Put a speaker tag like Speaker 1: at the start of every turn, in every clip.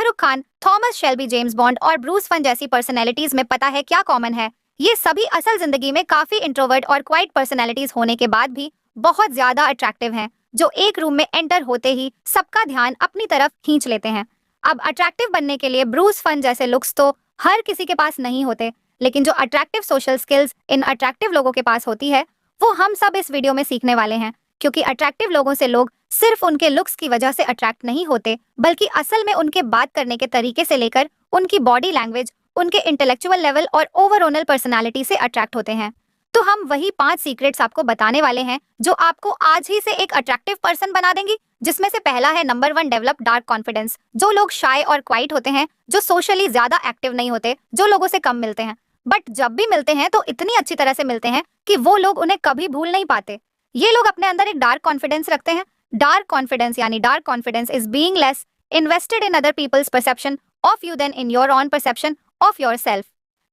Speaker 1: Shahrukh Khan, Thomas Shelby, James bond और Bruce fun जैसी personalities में पता है क्या कॉमन है? ये सभी असल जिंदगी में काफी इंट्रोवर्ट और क्वाइट पर्सनैलिटीज होने के बाद भी बहुत ज्यादा अट्रैक्टिव हैं, जो एक रूम में एंटर होते ही सबका ध्यान अपनी तरफ खींच लेते हैं। अब अट्रैक्टिव बनने के लिए ब्रूस फन जैसे लुक्स तो हर किसी के पास नहीं होते, लेकिन जो attractive social skills in attractive लोगों के पास होती है, वो हम सब इस वीडियो में सीखने वाले हैं। क्योंकि अट्रैक्टिव लोगों से लोग सिर्फ उनके लुक्स की वजह से अट्रैक्ट नहीं होते, बल्कि असल में उनके बात करने के तरीके से लेकर उनकी बॉडी लैंग्वेज, उनके इंटेलेक्चुअल लेवल और ओवरऑल पर्सनालिटी से अट्रैक्ट होते हैं। तो हम वही 5 सीक्रेट्स आपको बताने वाले हैं जो आपको आज ही से एक अट्रैक्टिव पर्सन बना देंगी। जिसमें से पहला है नंबर 1, डेवलप डार्क कॉन्फिडेंस। जो लोग शाय और क्वाइट होते हैं, जो सोशली ज्यादा एक्टिव नहीं होते, जो लोगों से कम मिलते हैं, बट जब भी मिलते हैं तो इतनी अच्छी तरह से मिलते हैं कि वो लोग उन्हें कभी भूल नहीं पाते। ये लोग अपने अंदर एक डार्क कॉन्फिडेंस रखते हैं। Dark confidence is being less invested in other people's perception of you than in your own perception of yourself.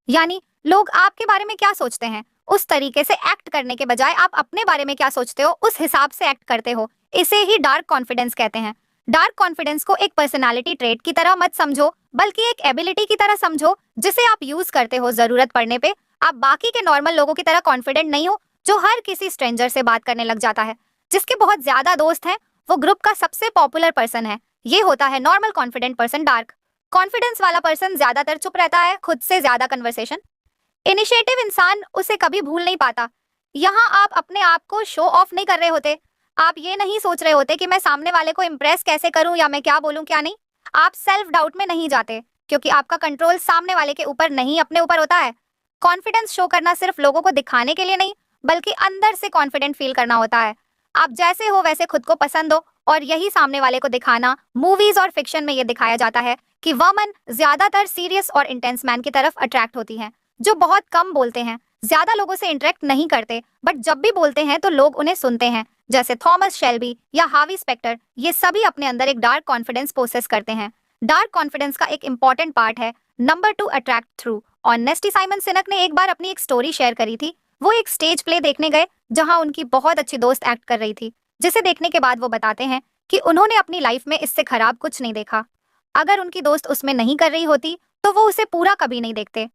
Speaker 1: यानी लोग आपके बारे में क्या सोचते हैं, उस तरीके से एक्ट करने के बजाय आप अपने बारे में क्या सोचते हो, उस हिसाब से एक्ट करते हो। इसे ही डार्क कॉन्फिडेंस कहते हैं। डार्क कॉन्फिडेंस को एक पर्सनालिटी ट्रेट की तरह मत समझो, बल्कि एक एबिलिटी की तरह समझो, जिसे आप यूज करते हो जरूरत पड़ने पे। आप बाकी के नॉर्मल लोगों की तरह कॉन्फिडेंट नहीं हो, जो हर किसी स्ट्रेंजर से बात करने लग जाता है, जिसके बहुत ज्यादा दोस्त हैं, वो ग्रुप का सबसे पॉपुलर पर्सन है। ये होता है normal confident person. Dark confidence वाला पर्सन ज्यादातर चुप रहता है, खुद से ज्यादा कन्वर्सेशन। इनिशिएटिव इंसान उसे कभी भूल नहीं पाता। यहाँ आप अपने आप को शो ऑफ नहीं कर रहे होते। आप ये नहीं सोच रहे होते कि मैं सामने वाले को इम्प्रेस कैसे करूं या मैं क्या बोलूं क्या नहीं। आप सेल्फ डाउट में नहीं जाते, क्योंकि आपका कंट्रोल सामने वाले के ऊपर नहीं, अपने ऊपर होता है। कॉन्फिडेंस शो करना सिर्फ लोगों को दिखाने के लिए नहीं, बल्कि अंदर से कॉन्फिडेंट फील करना होता है। आप जैसे हो वैसे खुद को पसंद हो, और यही सामने वाले को दिखाना। मूवीज और फिक्शन में ये दिखाया जाता है कि वमन ज्यादातर सीरियस और इंटेंस मैन की तरफ अट्रैक्ट होती हैं, जो बहुत कम बोलते हैं, ज्यादा लोगों से इंटरेक्ट नहीं करते, बट जब भी बोलते हैं तो लोग उन्हें सुनते हैं। जैसे थॉमस शेल्बी या हार्वी स्पेक्टर, ये सभी अपने अंदर एक डार्क कॉन्फिडेंस पोसेस करते हैं। डार्क कॉन्फिडेंस का एक इंपॉर्टेंट पार्ट है number 2, attract through honesty. Simon Sinek ने एक बार अपनी एक स्टोरी शेयर करी थी। वो एक स्टेज प्ले देखने गए जहां उनकी बहुत अच्छी दोस्त एक्ट कर रही थी, जिसे देखने के बाद वो बताते हैं कि उन्होंने अपनी लाइफ में इससे खराब कुछ नहीं देखा। अगर उनकी दोस्त उसमें नहीं कर रही होती तो वो उसे पूरा कभी नहीं देखते।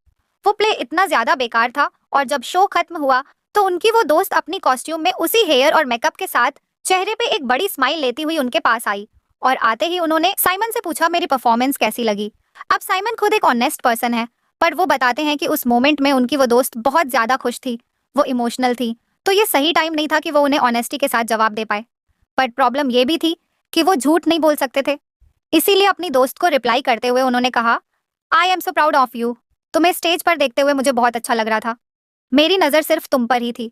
Speaker 1: वो प्ले इतना ज्यादा बेकार था, और जब शो खत्म हुआ तो उनकी वो दोस्त अपनी कॉस्ट्यूम में उसी हेयर और मेकअप के साथ चेहरे पे एक बड़ी स्माइल लेती हुई उनके पास आई, और आते ही उन्होंने साइमन से पूछा मेरी परफॉर्मेंस कैसी लगी। अब साइमन खुद एक ऑनेस्ट पर्सन है, पर वो बताते हैं कि उस मोमेंट में उनकी वो दोस्त बहुत ज्यादा खुश थी, वो इमोशनल थी, तो ये सही टाइम नहीं था कि वो उन्हें ऑनेस्टी के साथ जवाब दे पाए। पर प्रॉब्लम ये भी थी कि वो झूठ नहीं बोल सकते थे। इसीलिए अपनी दोस्त को रिप्लाई करते हुए उन्होंने कहा, I am so proud of you. तुम्हें स्टेज पर देखते हुए मुझे बहुत अच्छा लग रहा था। मेरी नज़र सिर्फ तुम पर ही थी,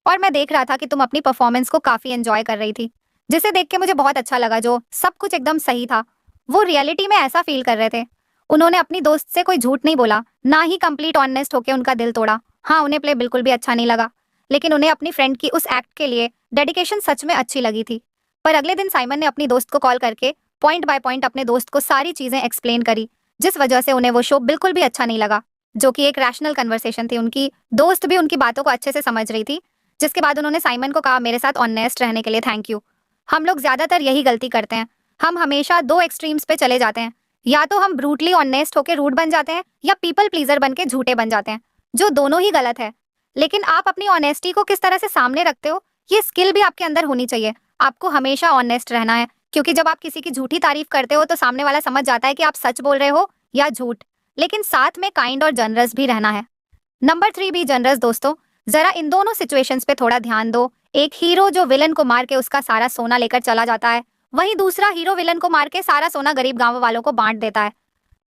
Speaker 1: और मैं देख रहा था कि तुम अपनी परफॉर्मेंस को काफ़ी एंजॉय कर रही थी, जिसे देख के मुझे बहुत अच्छा लगा। जो सब कुछ एकदम सही था, वो रियलिटी में ऐसा फील कर रहे थे। उन्होंने अपनी दोस्त से कोई झूठ नहीं बोला, ना ही कंप्लीट ऑनेस्ट होकर उनका दिल तोड़ा। हाँ, उन्हें प्ले बिल्कुल भी अच्छा नहीं लगा, लेकिन उन्हें अपनी फ्रेंड की उस एक्ट के लिए डेडिकेशन सच में अच्छी लगी थी। पर अगले दिन साइमन ने अपनी दोस्त को कॉल करके पॉइंट बाय पॉइंट अपने दोस्त को सारी चीज़ें एक्सप्लेन करी, जिस वजह से उन्हें वो शो बिल्कुल भी अच्छा नहीं लगा, जो कि एक रैशनल कन्वर्सेशन थी। उनकी दोस्त भी उनकी बातों को अच्छे से समझ रही थी, जिसके बाद उन्होंने साइमन को कहा, मेरे साथ ऑनेस्ट रहने के लिए थैंक यू। हम लोग ज्यादातर यही गलती करते हैं, हम हमेशा 2 एक्सट्रीम्स पे चले जाते हैं। या तो हम ब्रूटली ऑनेस्ट होकर रूड बन जाते हैं, या पीपल प्लीजर बन के झूठे बन जाते हैं, जो दोनों ही गलत है। लेकिन आप अपनी ऑनेस्टी को किस तरह से सामने रखते हो, ये स्किल भी आपके अंदर होनी चाहिए। आपको हमेशा ऑनेस्ट रहना है, क्योंकि जब आप किसी की झूठी तारीफ करते हो तो सामने वाला समझ जाता है कि आप सच बोल रहे हो या झूठ। लेकिन साथ में काइंड और जनरस भी रहना है। नंबर 3, भी जनरस। दोस्तों, जरा इन दोनों सिचुएशंस पे थोड़ा ध्यान दो। एक हीरो जो विलन को मार के उसका सारा सोना लेकर चला जाता है, वहीं दूसरा हीरो विलन को मार के सारा सोना गरीब गांव वालों को बांट देता है।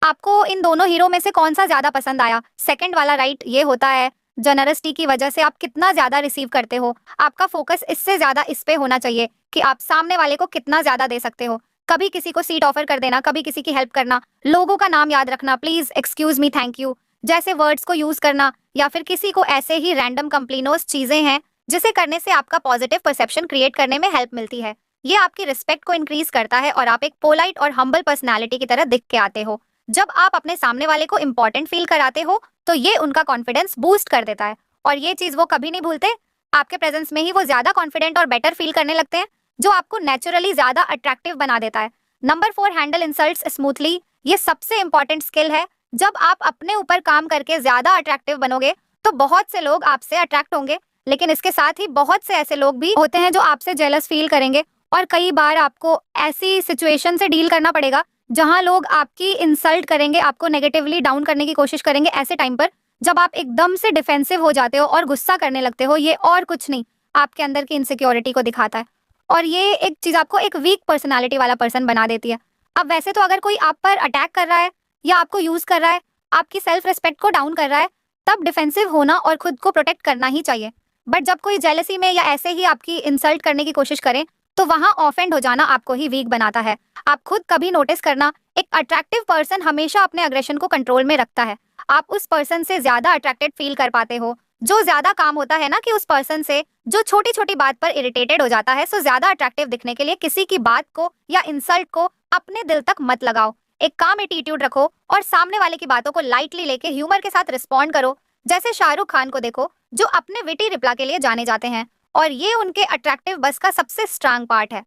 Speaker 1: आपको इन दोनों हीरो में से कौन सा ज्यादा पसंद आया? सेकंड वाला, राइट। ये होता है जनरसिटी की वजह से आप कितना ज्यादा रिसीव करते हो। आपका फोकस इससे ज्यादा इस पे होना चाहिए कि आप सामने वाले को कितना ज्यादा दे सकते हो। कभी किसी को सीट ऑफर कर देना, कभी किसी की हेल्प करना, लोगों का नाम याद रखना, please, excuse me, thank you जैसे वर्ड्स को यूज करना, या फिर किसी को ऐसे ही रैंडम कंप्लीनोस चीजें हैं जिसे करने से आपका पॉजिटिव परसेप्शन क्रिएट करने में हेल्प मिलती है। ये आपकी रिस्पेक्ट को इंक्रीज करता है, और आप एक पोलाइट और हम्बल पर्सनैलिटी की तरह दिख के आते हो। जब आप अपने सामने वाले को इंपॉर्टेंट फील कराते हो तो ये उनका कॉन्फिडेंस बूस्ट कर देता है, और ये चीज वो कभी नहीं भूलते। आपके प्रेजेंस में ही वो ज्यादा कॉन्फिडेंट और बेटर फील करने लगते हैं, जो आपको नेचुरली ज्यादा अट्रैक्टिव बना देता है। Number 4, handle insults smoothly. ये सबसे इंपॉर्टेंट स्किल है। जब आप अपने ऊपर काम करके ज्यादा अट्रैक्टिव बनोगे तो बहुत से लोग आपसे अट्रैक्ट होंगे, लेकिन इसके साथ ही बहुत से ऐसे लोग भी होते हैं जो आपसे जेलस फील करेंगे। और कई बार आपको ऐसी सिचुएशन से डील करना पड़ेगा जहां लोग आपकी इंसल्ट करेंगे, आपको नेगेटिवली डाउन करने की कोशिश करेंगे। ऐसे टाइम पर जब आप एकदम से डिफेंसिव हो जाते हो और गुस्सा करने लगते हो, ये और कुछ नहीं, आपके अंदर की इनसिक्योरिटी को दिखाता है और ये एक चीज आपको एक वीक पर्सनालिटी वाला पर्सन बना देती है। अब वैसे तो अगर कोई आप पर अटैक कर रहा है या आपको यूज कर रहा है, आपकी सेल्फ रिस्पेक्ट को डाउन कर रहा है, तब डिफेंसिव होना और खुद को प्रोटेक्ट करना ही चाहिए। बट जब कोई जेलसी में या ऐसे ही आपकी इंसल्ट करने की कोशिश करे तो वहां ऑफेंड हो जाना आपको ही वीक बनाता है। आप खुद कभी नोटिस करना, एक अट्रैक्टिव पर्सन हमेशा अपने अग्रेशन को कंट्रोल में रखता है। आप उस पर्सन से ज्यादा अट्रैक्टेड फील कर पाते हो जो ज्यादा काम होता है ना कि उस पर्सन से जो छोटी छोटी बात पर इरिटेटेड हो जाता है। सो ज्यादा अट्रैक्टिव दिखने के लिए किसी की बात को या इंसल्ट को अपने दिल तक मत लगाओ। एक काम एटीट्यूड रखो और सामने वाले की बातों को लाइटली लेके ह्यूमर के साथ रिस्पॉन्ड करो। जैसे शाहरुख खान को देखो, जो अपने विटी रिप्लाई के लिए जाने जाते हैं और ये उनके अट्रैक्टिव बस का सबसे स्ट्रांग पार्ट है।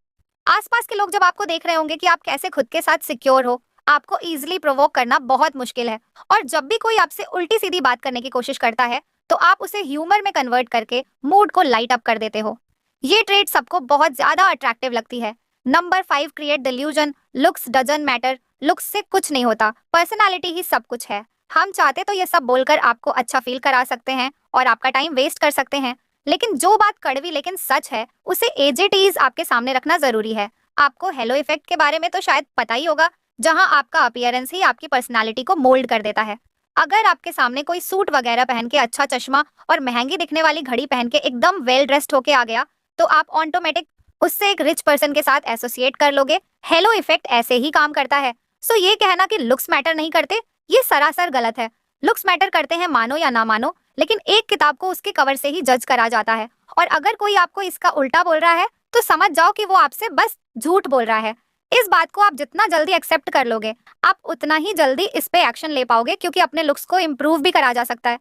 Speaker 1: आसपास के लोग जब आपको देख रहे होंगे कि आप कैसे खुद के साथ सिक्योर हो, आपको इजीली प्रोवोक करना बहुत मुश्किल है। और जब भी कोई आपसे उल्टी सीधी बात करने की कोशिश करता है तो आप उसे ह्यूमर में कन्वर्ट करके मूड को लाइट अप कर देते हो। ये ट्रेड सबको बहुत ज्यादा अट्रैक्टिव लगती है। Number 5, create delusion. Looks doesn't matter. Looks से कुछ नहीं होता, पर्सनालिटी ही सब कुछ है। हम चाहते तो ये सब बोलकर आपको अच्छा फील करा सकते हैं और आपका टाइम वेस्ट कर सकते हैं, लेकिन जो बात कड़वी लेकिन सच है उसे एज इट इज आपके सामने रखना जरूरी है। आपको हेलो इफेक्ट के बारे में तो शायद पता ही होगा, जहां आपका अपीयरेंस ही आपकी पर्सनालिटी को मोल्ड कर देता है। अगर आपके सामने कोई सूट वगैरह पहन के, अच्छा चश्मा और महंगी दिखने वाली घड़ी पहन के एकदम वेल ड्रेस्ड होके आ गया तो आप ऑटोमेटिक उससे एक रिच पर्सन के साथ एसोसिएट कर लोगे। हेलो इफेक्ट ऐसे ही काम करता है। सो ये कहना कि लुक्स मैटर नहीं करते, ये सरासर गलत है। लुक्स मैटर करते हैं, मानो या ना मानो, लेकिन एक किताब को उसके कवर से ही जज करा जाता है। और अगर कोई आपको इसका उल्टा बोल रहा है तो समझ जाओ कि वो आपसे बस झूठ बोल रहा है। इस बात को आप जितना जल्दी एक्सेप्ट कर लोगे, आप उतना ही जल्दी इस पे एक्शन ले पाओगे, क्योंकि अपने लुक्स को इम्प्रूव भी करा जा सकता है।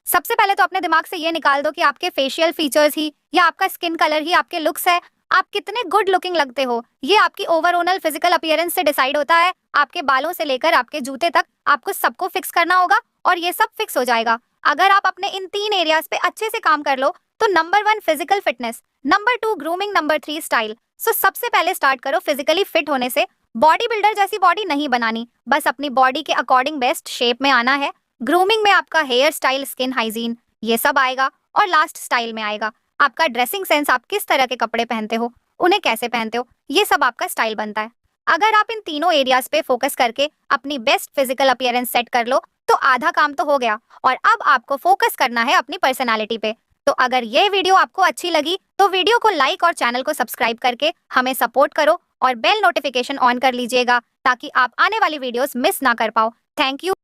Speaker 1: सबसे पहले तो अपने दिमाग से ये निकाल दो कि आपके फेशियल फीचर्स ही या आपका स्किन कलर ही आपके लुक्स है। आप कितने गुड लुकिंग लगते हो ये आपकी ओवरऑल फिजिकल अपीयरेंस से डिसाइड होता है। आपके बालों से लेकर आपके जूते तक आपको सबको फिक्स करना होगा और ये सब फिक्स हो जाएगा अगर आप अपने इन 3 एरियाज पे अच्छे से काम कर लो। तो number 1 physical fitness, number 2 grooming, number 3 style. So सबसे पहले स्टार्ट करो फिजिकली फिट होने से। बॉडी बिल्डर जैसी बॉडी नहीं बनानी, बस अपनी बॉडी के अकॉर्डिंग बेस्ट शेप में आना है। ग्रूमिंग में आपका हेयर स्टाइल, स्किन हाइजीन, ये सब आएगा। और लास्ट स्टाइल में आएगा आपका ड्रेसिंग सेंस, आप किस तरह के कपड़े पहनते हो, उन्हें कैसे पहनते हो, ये सब आपका स्टाइल बनता है। अगर आप इन तीनों एरियाज पे फोकस करके अपनी बेस्ट फिजिकल अपीयरेंस सेट कर लो तो आधा काम तो हो गया। और अब आपको फोकस करना है अपनी पर्सनालिटी पे। तो अगर ये वीडियो आपको अच्छी लगी तो वीडियो को लाइक और चैनल को सब्सक्राइब करके हमें सपोर्ट करो और बेल नोटिफिकेशन ऑन कर लीजिएगा ताकि आप आने वाली वीडियोस मिस ना कर पाओ। Thank you.